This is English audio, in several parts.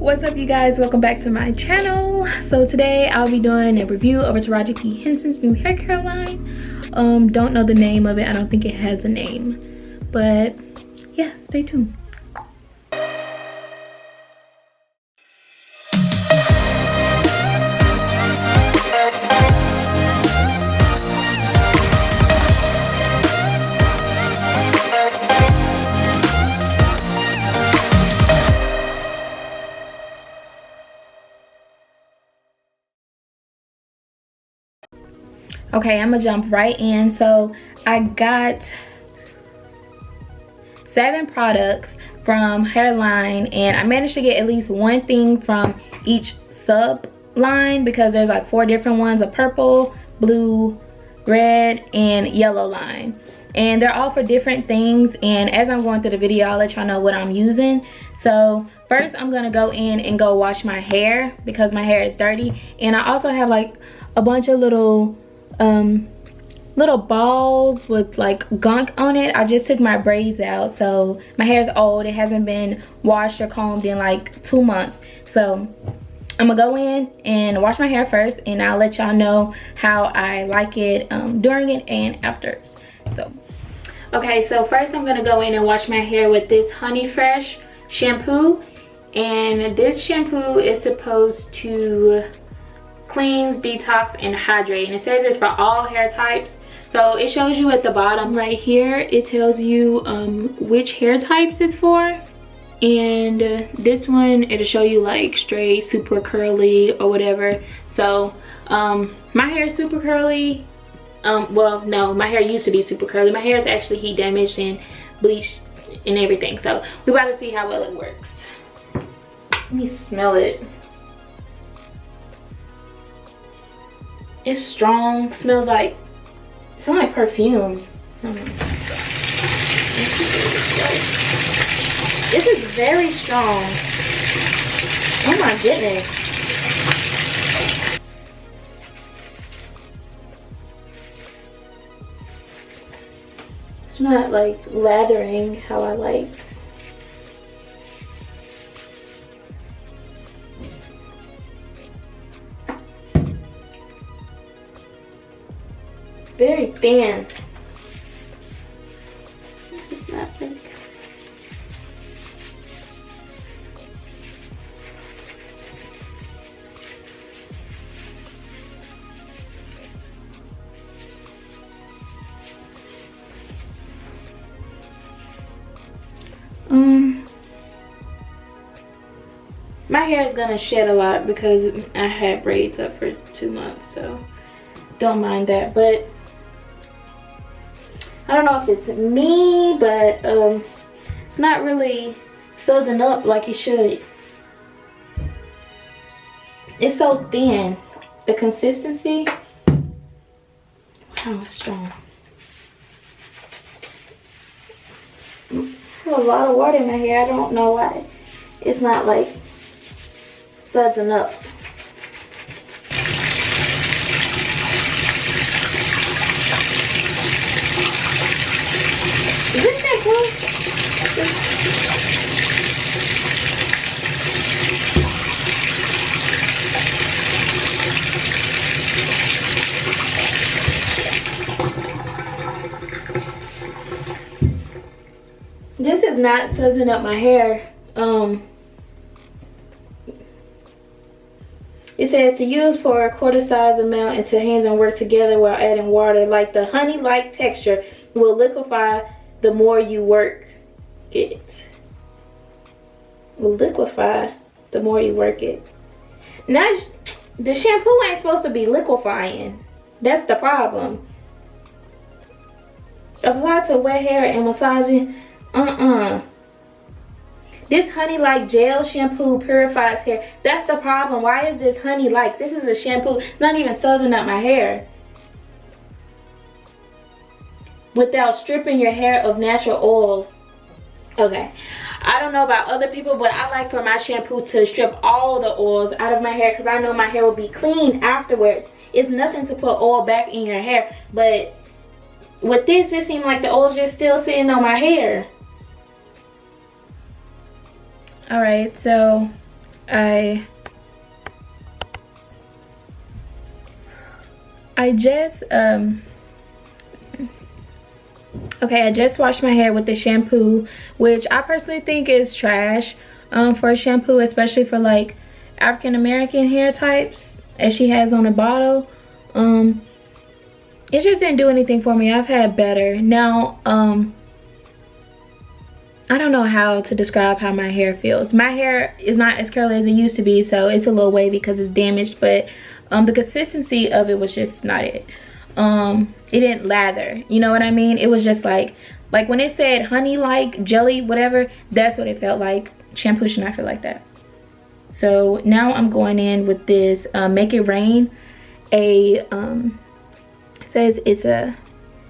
What's up, you guys? Welcome back to my channel. So today I'll be doing a review over Taraji P Hensen's new hair care line. Don't know the name of it. I don't think it has a name, but yeah, stay tuned. Okay, I'm gonna jump right in. So I got 7 products from her line, and I managed to get at least one thing from each sub line because there's like 4 different ones: a purple, blue, red, and yellow line, and they're all for different things. And as I'm going through the video, I'll let y'all know what I'm using. So first I'm gonna go in and go wash my hair because my hair is dirty, and I also have like a bunch of little balls with like gunk on it. I just took my braids out, so my hair is old. It hasn't been washed or combed in like 2 months. So I'm gonna go in and wash my hair first, and I'll let y'all know how I like it during it and after. So okay, so first I'm gonna go in and wash my hair with this Honey Fresh shampoo, and this shampoo is supposed to cleanse, detox, and hydrate, and it says it's for all hair types. So it shows you at the bottom right here, it tells you which hair types it's for, and this one it'll show you like straight, super curly, or whatever. So my hair is super curly. Well, no, my hair used to be super curly. My hair is actually heat damaged and bleached and everything, so we're about to see how well it works. Let me smell it. It's strong. Smells like perfume. This is very strong. Oh my goodness. It's not like lathering how I like. Very thin. It's not like... my hair is gonna shed a lot because I had braids up for 2 months, so don't mind that. But I don't know if it's me, but it's not really suzzing up like it should. It's so thin. The consistency, wow, it's strong. I put a lot of water in my hair. I don't know why it's not like suzzing up. Is this shampoo? This is not suzzing up my hair. It says to use for a quarter size amount until hands and work together while adding water. Like the honey-like texture will liquefy the more you work it. Will liquefy the more you work it. Now, the shampoo ain't supposed to be liquefying. That's the problem. Apply to wet hair and massaging. This honey-like gel shampoo purifies hair. That's the problem. Why is this honey-like? This is a shampoo. It's not even suzzing up my hair. Without stripping your hair of natural oils. Okay, I don't know about other people, but I like for my shampoo to strip all the oils out of my hair because I know my hair will be clean afterwards. It's nothing to put oil back in your hair, but with this, it seemed like the oil's just still sitting on my hair. Alright, so I just okay, I just washed my hair with the shampoo, which I personally think is trash for a shampoo, especially for like African American hair types, as she has on the bottle. It just didn't do anything for me. I've had better. Now I don't know how to describe how my hair feels. My hair is not as curly as it used to be, so it's a little wavy because it's damaged, but the consistency of it was just not it. It didn't lather, you know what I mean? It was just like when it said honey like jelly whatever, that's what it felt like. Shampoo should not feel like that. So now I'm going in with this Make It Rain. It says it's a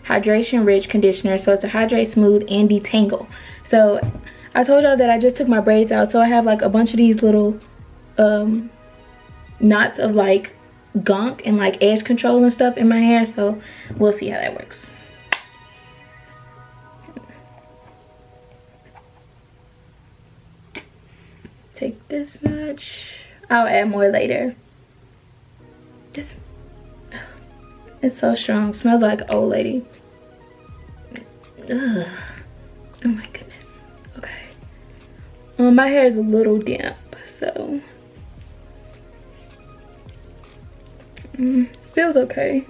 hydration rich conditioner, so it's a hydrate, smooth, and detangle. So I told y'all that I just took my braids out, so I have like a bunch of these little knots of like gunk and like edge control and stuff in my hair, so we'll see how that works. Take this much. I'll add more later. This, it's so strong. Smells like an old lady. Ugh. Oh my goodness. Okay. My hair is a little damp, so feels okay.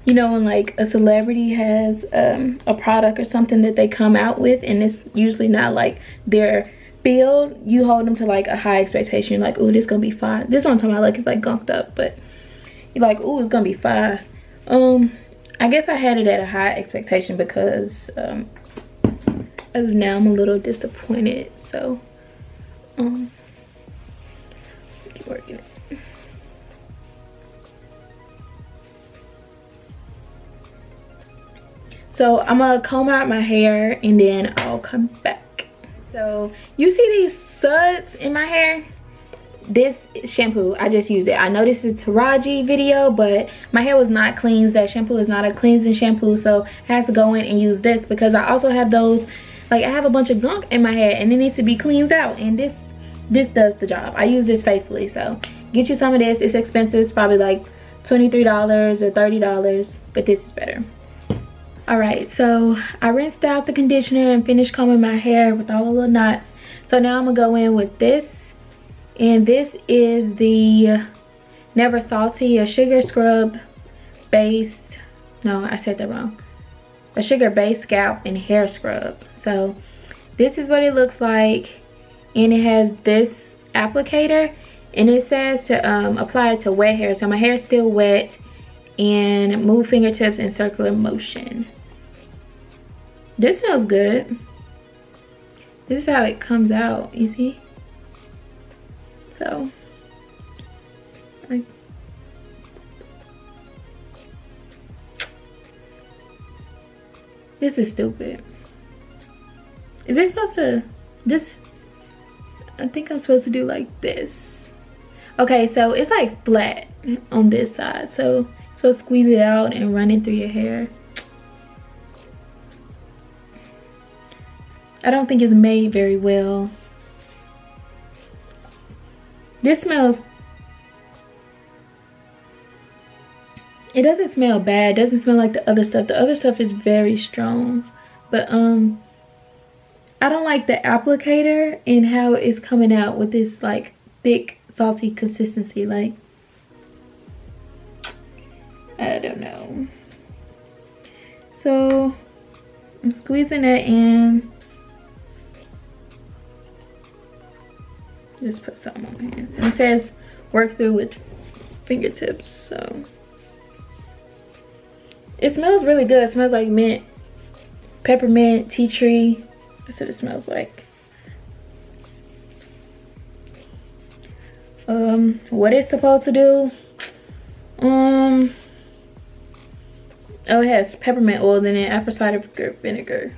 You know, when like a celebrity has a product or something that they come out with and it's usually not like their field, you hold them to like a high expectation. You're like, ooh, this gonna be fine. This one I'm talking about, like, it's like gunked up, but you're like, ooh, it's gonna be fine. I guess I had it at a high expectation because as of now I'm a little disappointed, so keep working it. So I'm gonna comb out my hair and then I'll come back. So you see these suds in my hair? This shampoo, I just use it. I know this is Taraji video, but my hair was not cleansed. That shampoo is not a cleansing shampoo, so I had to go in and use this because I also have those, like I have a bunch of gunk in my hair and it needs to be cleansed out, and this does the job. I use this faithfully, so get you some of this. It's expensive. It's probably like $23 or $30, but this is better. Alright, so I rinsed out the conditioner and finished combing my hair with all the little knots. So now I'm gonna go in with this, and this is the Never Salty, a sugar scrub based, no, I said that wrong, a sugar based scalp and hair scrub. So this is what it looks like, and it has this applicator, and it says to apply it to wet hair. So my hair is still wet, and move fingertips in circular motion. This smells good. This is how it comes out, you see? So this is stupid. Is this supposed to, I think I'm supposed to do like this. Okay, so it's like flat on this side, so so squeeze it out and run it through your hair. I don't think it's made very well. This smells, it doesn't smell bad. It doesn't smell like the other stuff. The other stuff is very strong, but I don't like the applicator and how it's coming out with this like thick salty consistency. Like, I don't know. So I'm squeezing that in. Just put some on my hands. And it says work through with fingertips, so it smells really good. It smells like mint, peppermint, tea tree. That's what it smells like. What it's supposed to do, oh, it has peppermint oil in it, apple cider vinegar.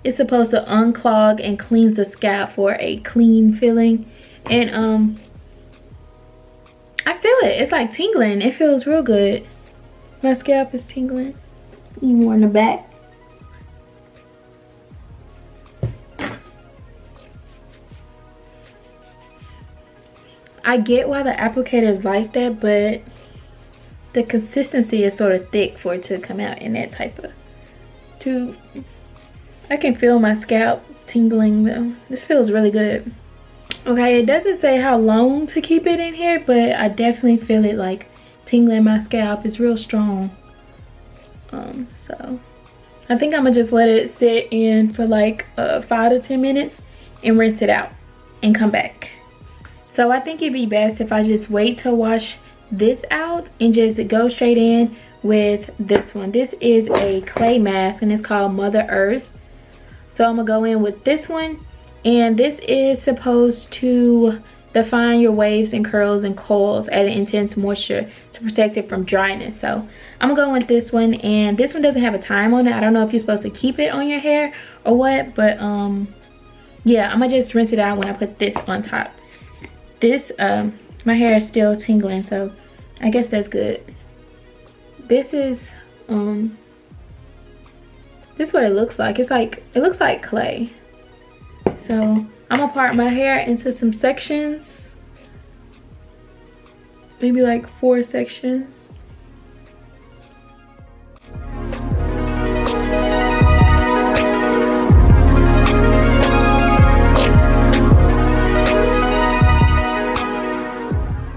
It's supposed to unclog and cleanse the scalp for a clean feeling. And I feel it. It's like tingling. It feels real good. My scalp is tingling. Even more in the back. I get why the applicator is like that, but the consistency is sort of thick for it to come out in that type of tube. I can feel my scalp tingling though. This feels really good. Okay, it doesn't say how long to keep it in here, but I definitely feel it like tingling my scalp. It's real strong. So I think I'm gonna just let it sit in for like 5 to 10 minutes and rinse it out and come back. So I think it'd be best if I just wait to wash this out and just go straight in with this one. This is a clay mask and it's called Mother Earth. So I'm gonna go in with this one, and this is supposed to define your waves and curls and coils, add intense moisture to protect it from dryness. So I'm gonna go with this one, and this one doesn't have a time on it. I don't know if you're supposed to keep it on your hair or what, but yeah, I'm gonna just rinse it out when I put this on top. This my hair is still tingling, so I guess that's good. This is this is what it looks like. It's like, it looks like clay. So I'm gonna part my hair into some sections, maybe like 4 sections.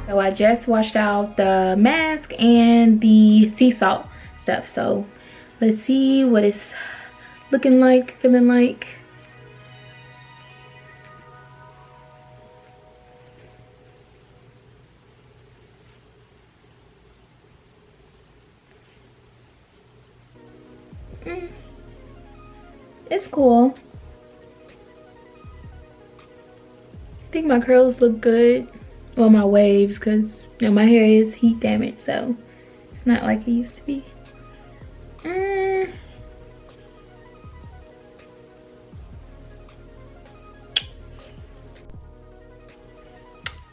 So I just washed out the mask and the sea salt stuff. So let's see what it's looking like, feeling like. It's cool. I think my curls look good. Well, my waves, because you know, my hair is heat damaged, so it's not like it used to be.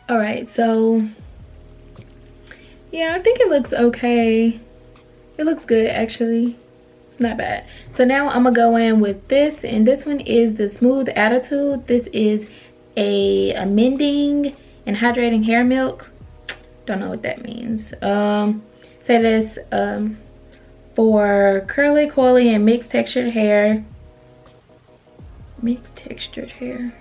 All right, so yeah, I think it looks okay. It looks good, actually. It's not bad. So now I'm gonna go in with this, and this one is the Smooth Attitude. This is a amending and hydrating hair milk. Don't know what that means. Say this for curly, coily, and mixed textured hair. Mixed textured hair.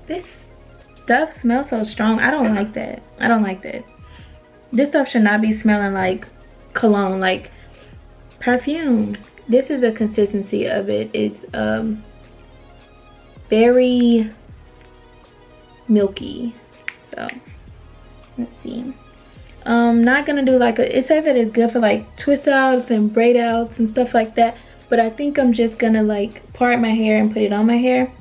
This stuff smells so strong. I don't like that. I don't like that. This stuff should not be smelling like cologne, like perfume. This is the consistency of it. It's very milky. So let's see. Not gonna do like a, it says that it's good for like twist outs and braid outs and stuff like that, but I think I'm just gonna like part my hair and put it on my hair,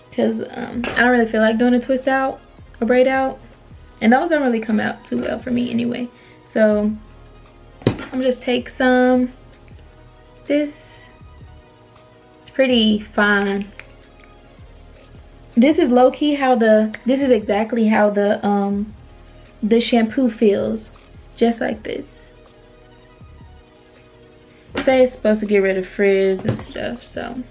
because I don't really feel like doing a twist out or braid out, and those don't really come out too well for me anyway. So I'm just take some. This is pretty fine. This is low-key how this is exactly how the shampoo feels, just like this. Say it's supposed to get rid of frizz and stuff. So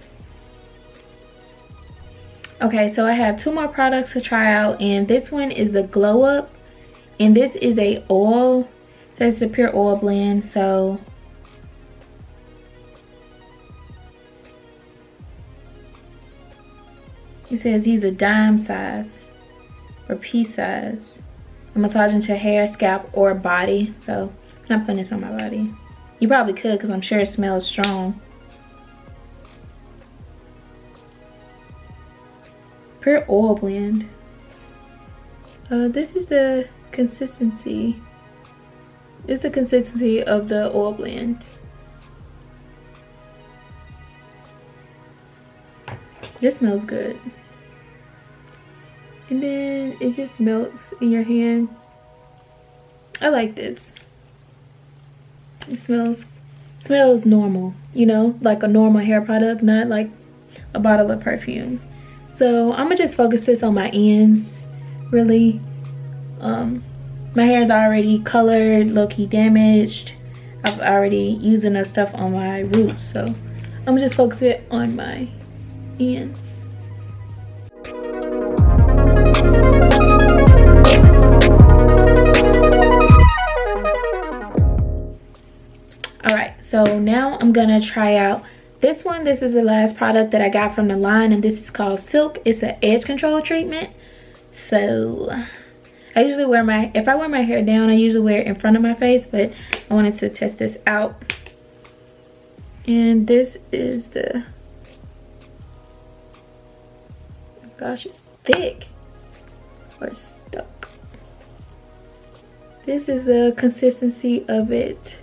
okay, so I have 2 more products to try out, and this one is the Glow Up, and this is a oil. It says it's a pure oil blend. So it says use a dime size or pea size. I'm massaging to hair, scalp, or body. So I'm not putting this on my body. You probably could, because I'm sure it smells strong. Pure oil blend. This is the consistency. This is the consistency of the oil blend. This smells good. And then it just melts in your hand. I like this. It smells normal, you know, like a normal hair product, not like a bottle of perfume. So I'm gonna just focus this on my ends, really. my hair is already colored, low-key damaged. I've already used enough stuff on my roots, so I'm gonna just focus it on my ends. All right, so now I'm gonna try out this one. This is the last product that I got from the line, and this is called Silk. It's an edge control treatment. So I usually wear if I wear my hair down, I usually wear it in front of my face, but I wanted to test this out. And this is the, oh gosh, it's thick or stuck. This is the consistency of it.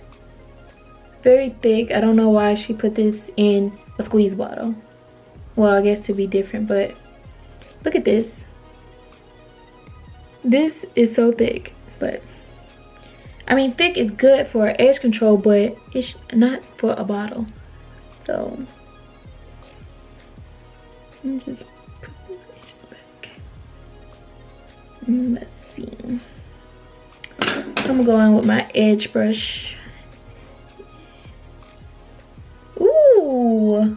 Very thick. I don't know why she put this in a squeeze bottle. Well, I guess to be different, but look at this. This is so thick, but I mean, thick is good for edge control, but it's not for a bottle. So let me just put these edges back. Let's see. I'm gonna go in with my edge brush. Ooh,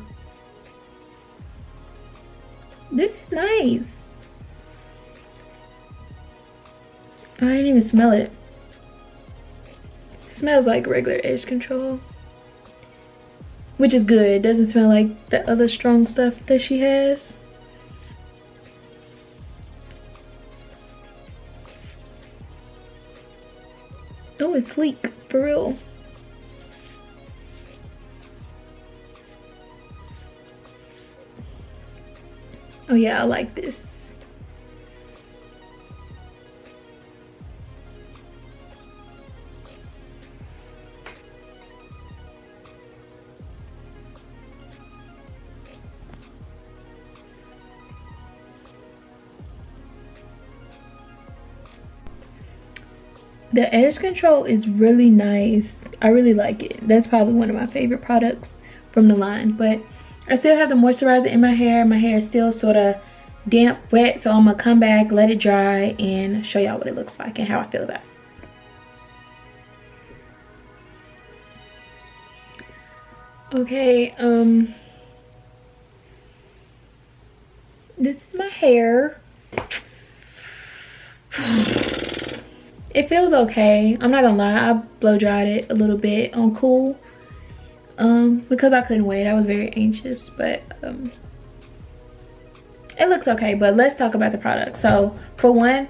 this is nice. I didn't even smell it. It smells like regular edge control, which is good. It doesn't smell like the other strong stuff that she has. Oh, it's sleek, for real. Oh yeah, I like this. The edge control is really nice. I really like it. That's probably one of my favorite products from the line. But I still have the moisturizer in my hair. My hair is still sort of damp, wet. So I'm going to come back, let it dry, and show y'all what it looks like and how I feel about it. Okay, this is my hair. It feels okay. I'm not gonna lie, I blow dried it a little bit on cool because I couldn't wait. I was very anxious, but it looks okay. But let's talk about the product. So for one,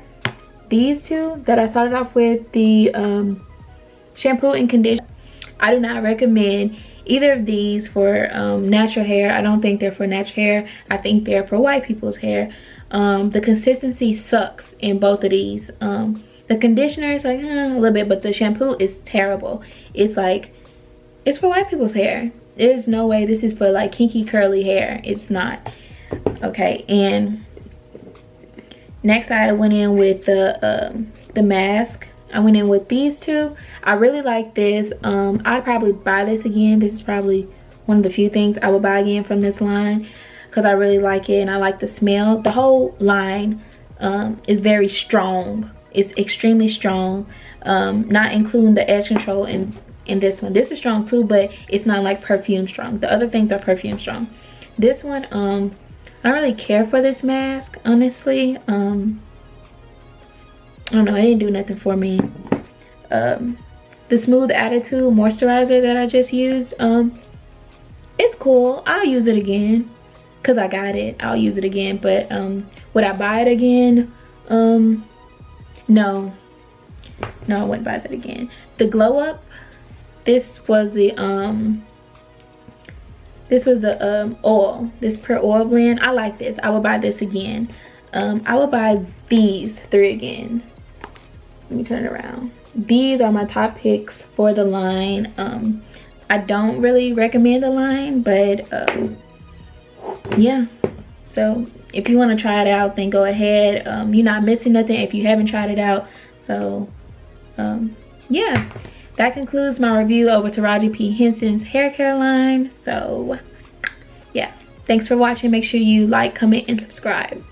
these two that I started off with, the shampoo and conditioner, I do not recommend either of these for natural hair. I don't think they're for natural hair. I think they're for white people's hair. The consistency sucks in both of these. The conditioner is like a little bit, but the shampoo is terrible. It's like, it's for white people's hair. There's no way this is for like kinky curly hair. It's not. Okay, and next I went in with the mask. I went in with these two. I really like this. I'd probably buy this again. This is probably one of the few things I would buy again from this line because I really like it and I like the smell. The whole line is very strong. It's extremely strong, not including the edge control in this one. This is strong too, but it's not like perfume strong. The other things are perfume strong. This one, I don't really care for this mask, honestly. I don't know, it didn't do nothing for me. The Smooth Attitude moisturizer that I just used, it's cool. I'll use it again because I got it. I'll use it again, but would I buy it again? No, I wouldn't buy that again. The Glow Up, this was the oil, this Pure Oil Blend. I like this. I would buy this again. I would buy these three again. Let me turn it around. These are my top picks for the line. I don't really recommend the line, but yeah. So if you want to try it out, then go ahead. You're not missing nothing if you haven't tried it out. So yeah, that concludes my review over Taraji P Hensen's hair care line. So yeah, thanks for watching. Make sure you like, comment, and subscribe.